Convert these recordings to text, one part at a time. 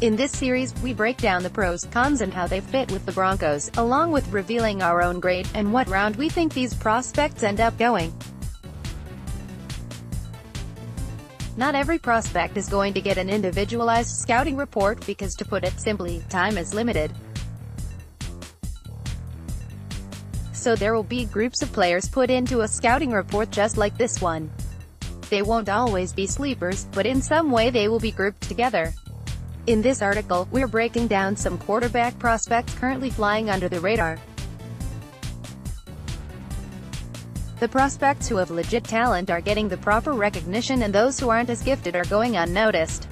In this series, we break down the pros, cons and how they fit with the Broncos, along with revealing our own grade, and what round we think these prospects end up going. Not every prospect is going to get an individualized scouting report because, to put it simply, time is limited. So there will be groups of players put into a scouting report just like this one. They won't always be sleepers, but in some way they will be grouped together. In this article, we're breaking down some quarterback prospects currently flying under the radar. The prospects who have legit talent are getting the proper recognition, and those who aren't as gifted are going unnoticed.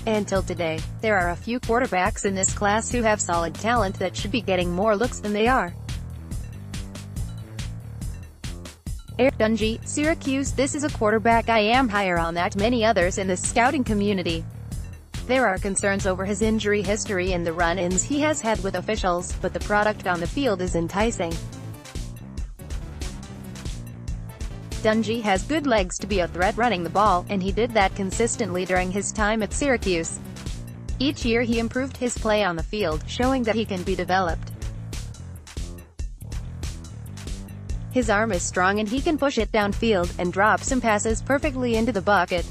Until today, there are a few quarterbacks in this class who have solid talent that should be getting more looks than they are. Eric Dungey, Syracuse. This is a quarterback I am higher on than many others in the scouting community. There are concerns over his injury history and the run-ins he has had with officials, but the product on the field is enticing. Dungey has good legs to be a threat running the ball, and he did that consistently during his time at Syracuse. Each year he improved his play on the field, showing that he can be developed. His arm is strong and he can push it downfield, and drop some passes perfectly into the bucket.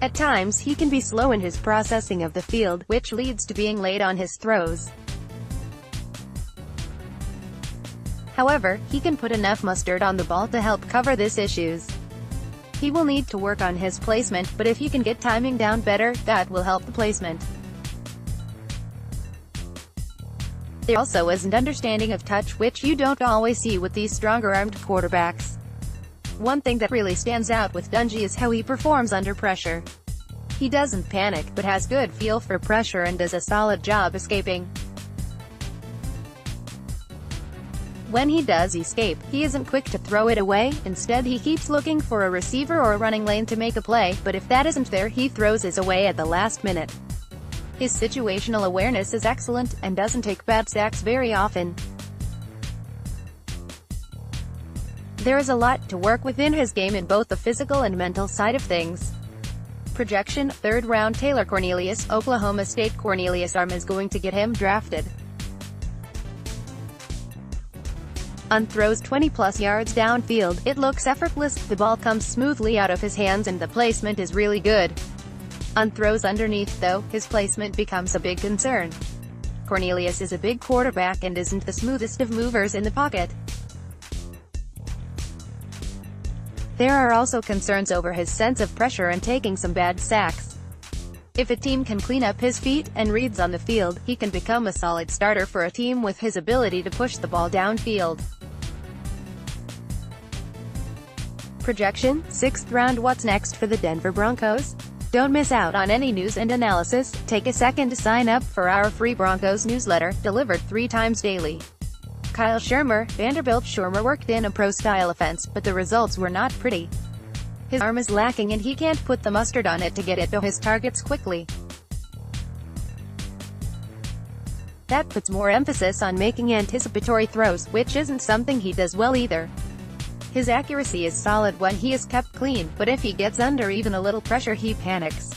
At times he can be slow in his processing of the field, which leads to being late on his throws. However, he can put enough mustard on the ball to help cover these issues. He will need to work on his placement, but if he can get timing down better, that will help the placement. There also is an understanding of touch, which you don't always see with these stronger-armed quarterbacks. One thing that really stands out with Dungey is how he performs under pressure. He doesn't panic, but has good feel for pressure and does a solid job escaping. When he does escape, he isn't quick to throw it away. Instead, he keeps looking for a receiver or a running lane to make a play, but if that isn't there, he throws his away at the last minute. His situational awareness is excellent, and doesn't take bad sacks very often. There is a lot to work with in his game in both the physical and mental side of things. Projection: 3rd round Taylor Cornelius, Oklahoma State. Cornelius' arm is going to get him drafted. On throws 20-plus yards downfield, it looks effortless, the ball comes smoothly out of his hands and the placement is really good. On throws underneath, though, his placement becomes a big concern. Cornelius is a big quarterback and isn't the smoothest of movers in the pocket. There are also concerns over his sense of pressure and taking some bad sacks. If a team can clean up his feet and reads on the field, he can become a solid starter for a team with his ability to push the ball downfield. Projection: 6th round. What's next for the Denver Broncos? Don't miss out on any news and analysis. Take a second to sign up for our free Broncos newsletter, delivered 3 times daily. Kyle Shurmur, Vanderbilt. Shurmur worked in a pro-style offense, but the results were not pretty. His arm is lacking and he can't put the mustard on it to get it to his targets quickly. That puts more emphasis on making anticipatory throws, which isn't something he does well either. His accuracy is solid when he is kept clean, but if he gets under even a little pressure he panics.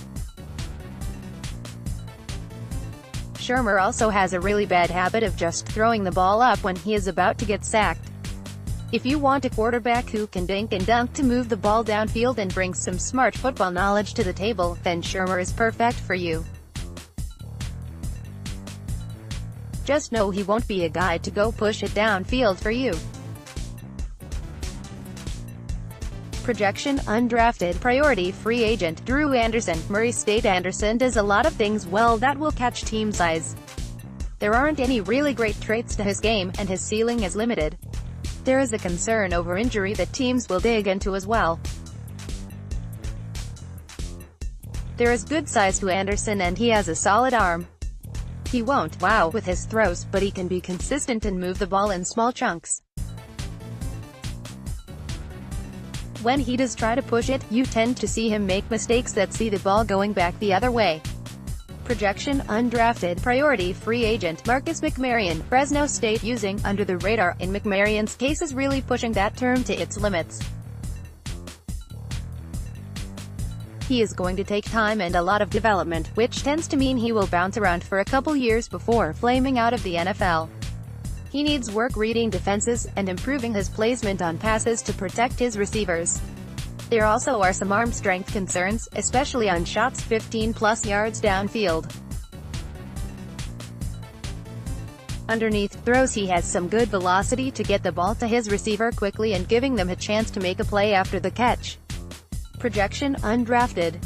Shurmur also has a really bad habit of just throwing the ball up when he is about to get sacked. If you want a quarterback who can dink and dunk to move the ball downfield and bring some smart football knowledge to the table, then Shurmur is perfect for you. Just know he won't be a guy to go push it downfield for you. Projection: undrafted, priority free agent, Drew Anderson. Murray State. Anderson does a lot of things well that will catch teams' eyes. There aren't any really great traits to his game, and his ceiling is limited. There is a concern over injury that teams will dig into as well. There is good size to Anderson and he has a solid arm. He won't wow with his throws, but he can be consistent and move the ball in small chunks. When he does try to push it, you tend to see him make mistakes that see the ball going back the other way. Projection: undrafted, priority free agent, Marcus McMaryion. Fresno State. Using under the radar in McMarion's case is really pushing that term to its limits. He is going to take time and a lot of development, which tends to mean he will bounce around for a couple years before flaming out of the NFL. He needs work reading defenses, and improving his placement on passes to protect his receivers. There also are some arm strength concerns, especially on shots 15-plus yards downfield. Underneath throws he has some good velocity to get the ball to his receiver quickly and giving them a chance to make a play after the catch. Projection: undrafted.